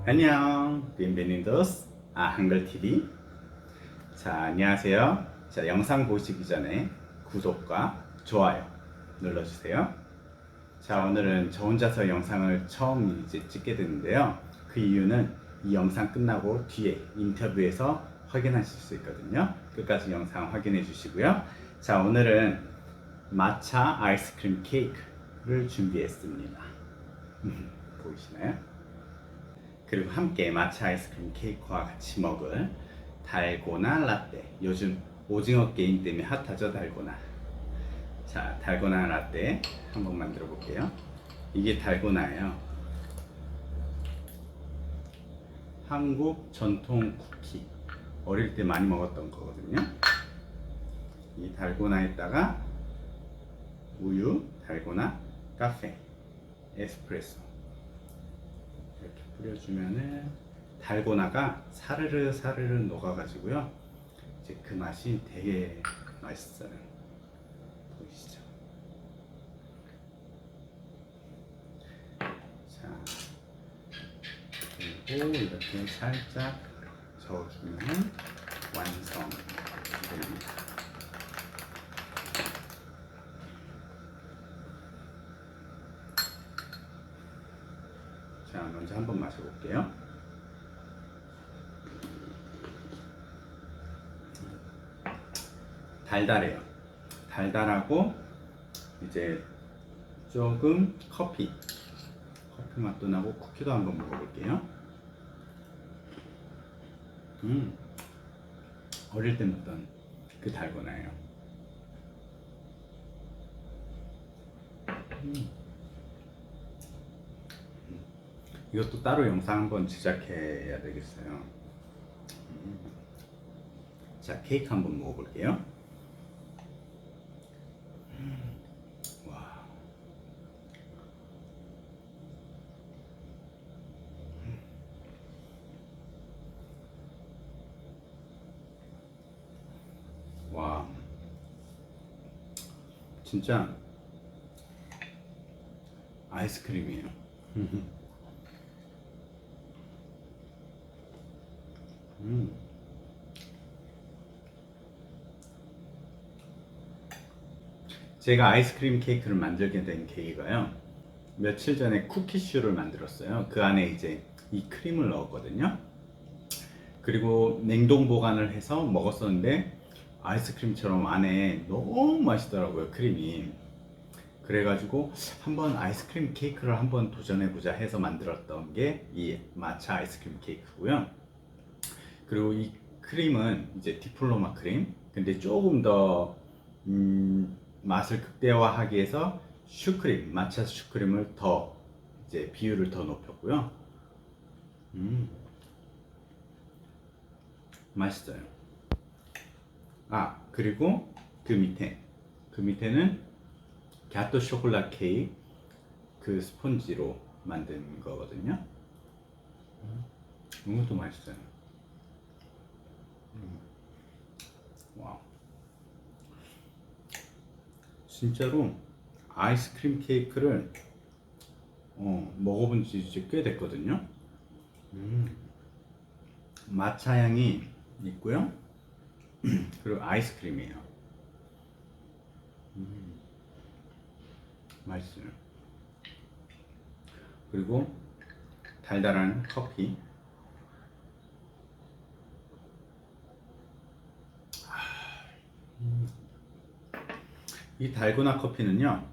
안녕, bienvenidos 한글 TV. 자, 안녕하세요. 자, 영상 보시기 전에 구독과 좋아요 눌러주세요. 자, 오늘은 저 혼자서 영상을 처음 찍게 됐는데요. 그 이유는 이 영상 끝나고 뒤에 인터뷰에서 확인하실 수 있거든요. 끝까지 영상 확인해 주시고요. 자, 오늘은 마차 아이스크림 케이크를 준비했습니다. 보이시나요? 그리고 함께 마차 아이스크림 케이크와 같이 먹을 달고나 라떼. 요즘 오징어 게임 때문에 핫하죠, 달고나. 자, 달고나 라떼 한번 만들어 볼게요. 이게 달고나예요. 한국 전통 쿠키. 어릴 때 많이 먹었던 거거든요. 이 달고나에다가 우유, 달고나, 카페, 에스프레소 이렇게 뿌려주면은 달고나가 사르르 사르르 녹아가지고요. 이제 그 맛이 되게 맛있어요. 보이시죠? 자, 그리고 이렇게 살짝 저어주면 완성됩니다. 자, 먼저 한번 마셔볼게요. 달달해요. 달달하고 이제 조금 커피 맛도 나고 쿠키도 한번 먹어볼게요. 어릴 때 먹던 그 달고나예요. 이것도 따로 영상 한번 제작해야 되겠어요. 자, 케이크 한번 먹어볼게요. 와. 와. 진짜 아이스크림이에요. 제가 아이스크림 케이크를 만들게 된 계기가요. 며칠 전에 쿠키슈를 만들었어요. 그 안에 이제 이 크림을 넣었거든요. 그리고 냉동 보관을 해서 먹었었는데 아이스크림처럼 안에 너무 맛있더라고요, 크림이. 그래가지고 한번 아이스크림 케이크를 한번 도전해보자 해서 만들었던 게 이 마차 아이스크림 케이크고요. 그리고 이 크림은 이제 디플로마 크림. 근데 조금 더 맛을 극대화하기 위해서 슈크림, 마차 슈크림을 더 이제 비율을 더 높였고요. 맛있어요. 아, 그리고 그 밑에는 갸또 쇼콜라 케이크 그 스폰지로 만든 거거든요. 이것도 맛있어요. 와, 진짜로 아이스크림 케이크를 먹어본 지 이제 꽤 됐거든요. 마차 향이 있고요. 그리고 아이스크림이에요. 맛있어요. 그리고 달달한 커피. 이 달고나 커피는요,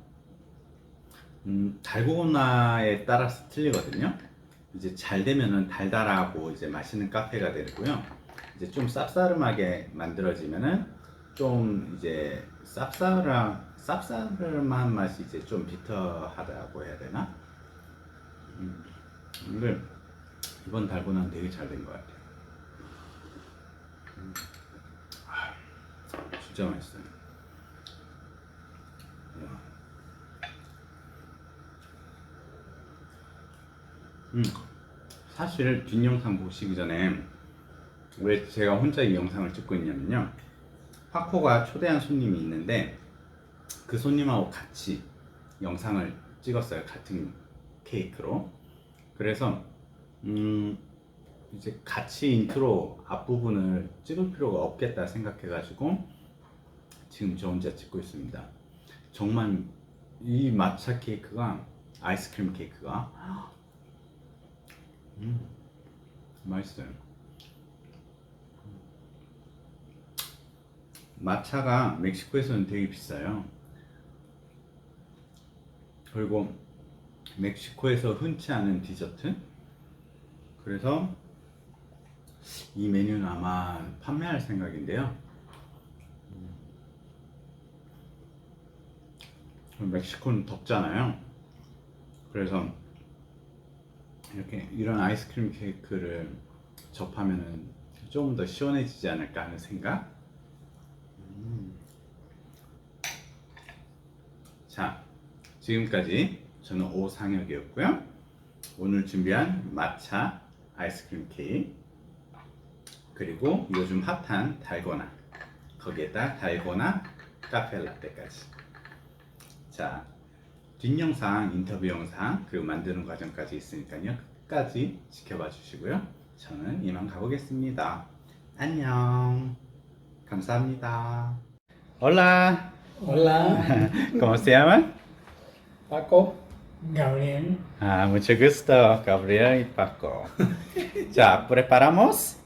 달고나에 따라서 틀리거든요. 이제 잘 되면은 달달하고 이제 맛있는 카페가 되고요. 이제 좀 쌉싸름하게 만들어지면은 좀 이제 쌉싸름한 맛이 이제 좀 비터하다고 해야 되나? 근데 이번 달고나는 되게 잘 된 것 같아요. 진짜 맛있어요. 사실 뒷영상 보시기 전에 왜 제가 혼자 이 영상을 찍고 있냐면요, 파코가 초대한 손님이 있는데 그 손님하고 같이 영상을 찍었어요. 같은 케이크로. 그래서 이제 같이 인트로 앞부분을 찍을 필요가 없겠다 생각해가지고 지금 저 혼자 찍고 있습니다. 정말 이 마차 케이크가, 아이스크림 케이크가 맛있어요. 마차가 멕시코에서는 되게 비싸요. 그리고 멕시코에서 흔치 않은 디저트. 그래서 이 메뉴는 아마 판매할 생각인데요. 멕시코는 덥잖아요. 그래서 이렇게 이런 아이스크림 케이크를 접하면은 조금 더 시원해지지 않을까 하는 생각. 자, 지금까지 저는 오상혁이었고요. 오늘 준비한 마차 아이스크림 케이크, 그리고 요즘 핫한 달고나, 거기에다 달고나 카페 라떼까지. 자, 뒷영상, 인터뷰 영상, 그리고 만드는 과정까지 있으니까요. 끝까지 지켜봐 주시고요. 저는 이만 가보겠습니다. 안녕. 감사합니다. Hola. Hola, ¿Cómo se llaman? Paco. Gabriel, Ah, mucho gusto, Gabriel y Paco. Ya, preparamos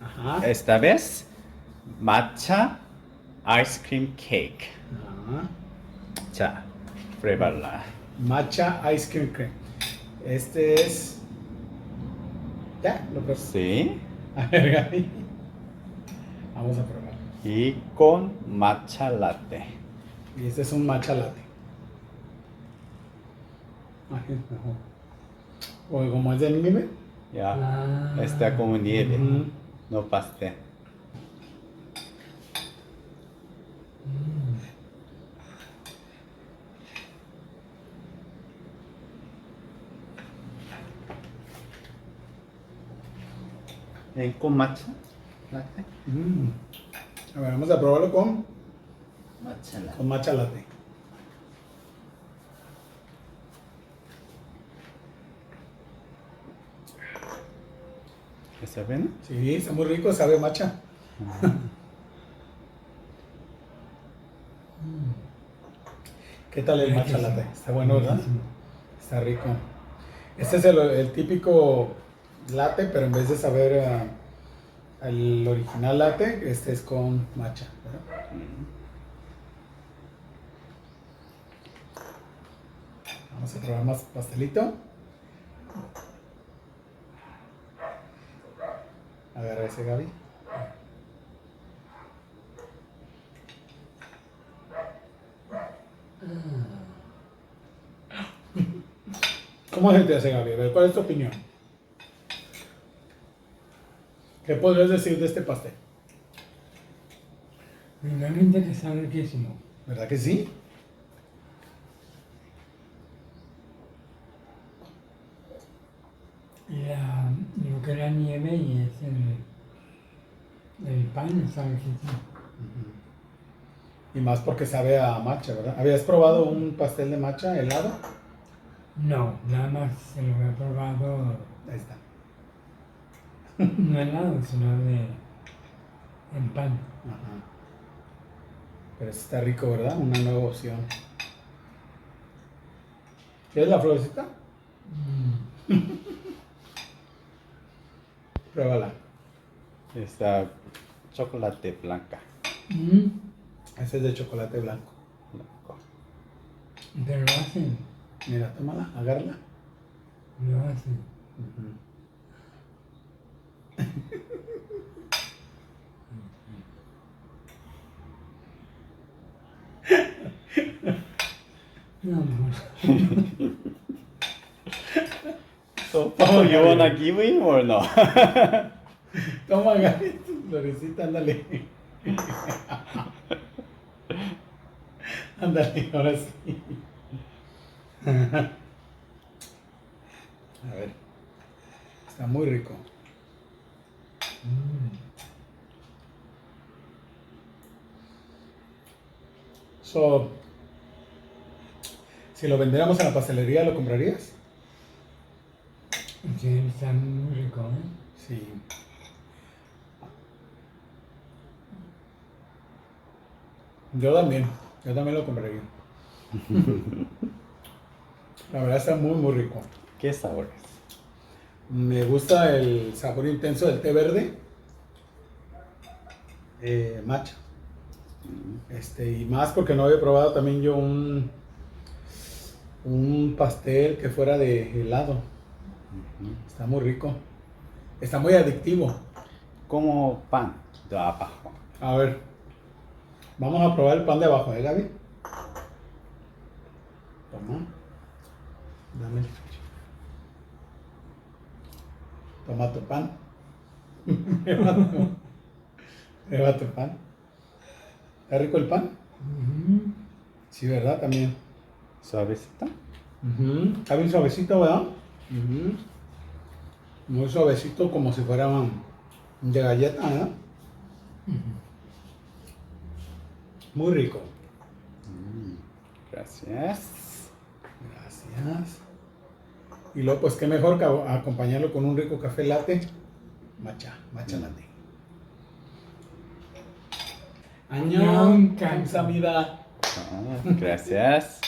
Ajá. esta vez matcha ice cream cake. Ajá. Ya, pruébala. Matcha Ice Cream Cream. Este es. Ya, lo pruebo. Sí, A ver, Gaby. Vamos a probar. y con matcha latte. Y este es un matcha latte. Ay, mejor. O como es de nieve. Ya, Ah. está como nieve, Ujú. no pastel. ¿Con matcha latte? Mm. A ver, vamos a probarlo Matcha latte. con matcha latte. ¿Está bien? Sí, está muy rico, sabe a matcha. ¿Qué tal el matcha latte? Está bueno, ¿verdad? Está rico. Este es el típico latte, pero en vez de saber el original latte, este es con matcha, ¿verdad? Vamos a probar más pastelito. Agarra ese, Gaby. ¿Cómo se te hace, Gaby? A ver, ¿cuál es tu opinión? ¿Qué podrías decir de este pastel? Primeramente que está riquísimo. ¿Verdad que sí? Lo que era nieve y es el pan está riquísimo. Y más porque sabe a matcha, ¿verdad? ¿Habías probado un pastel de matcha helado? No, nada más se lo he probado, Ahí está. no helado, sino en pan. Ajá. Pero este está rico, ¿verdad? Una nueva opción. ¿Quieres la florecita? Pruébala. Está chocolate blanca. Este es de chocolate blanco. Pero lo hacen, Mira, tómala, agárrala. lo hacen. No, pues, So, Paco, you wanna give him or no? Toma, Gaby, tu florecita, ándale. Ándale, ahora sí. A ver. Está muy rico. So, si lo vendiéramos en la pastelería, ¿lo comprarías? Sí, está muy rico, ¿eh? Sí. Yo también lo compraría. La verdad está muy, muy rico. ¿Qué sabores? Me gusta el sabor intenso del té verde. Matcha. Y más porque no había probado también yo un pastel que fuera de helado. Está muy rico. Está muy adictivo. Como pan de abajo. A ver, vamos a probar el pan de abajo, ¿eh, Gaby? Toma. Dame el Toma tu pan. Prueba tu pan. ¿Está rico el pan? Ujú. Sí, ¿verdad? También. Suavecita. Está bien suavecito, ¿verdad? Muy suavecito, como si fuera de galleta, ¿verdad? Muy rico. Gracias. Gracias. Y luego, pues, qué mejor que acompañarlo con un rico café latte. Matcha latte. Añón, 감사합니다. Gracias.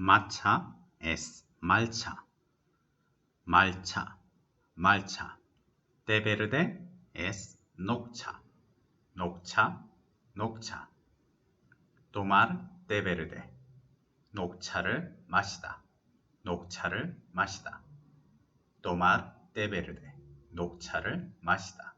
마차 es 말차. 말차, 말차. té verde es 녹차. 녹차, 녹차. tomar té verde. 녹차를 마시다. 녹차를 마시다. tomar té verde. 녹차를 마시다.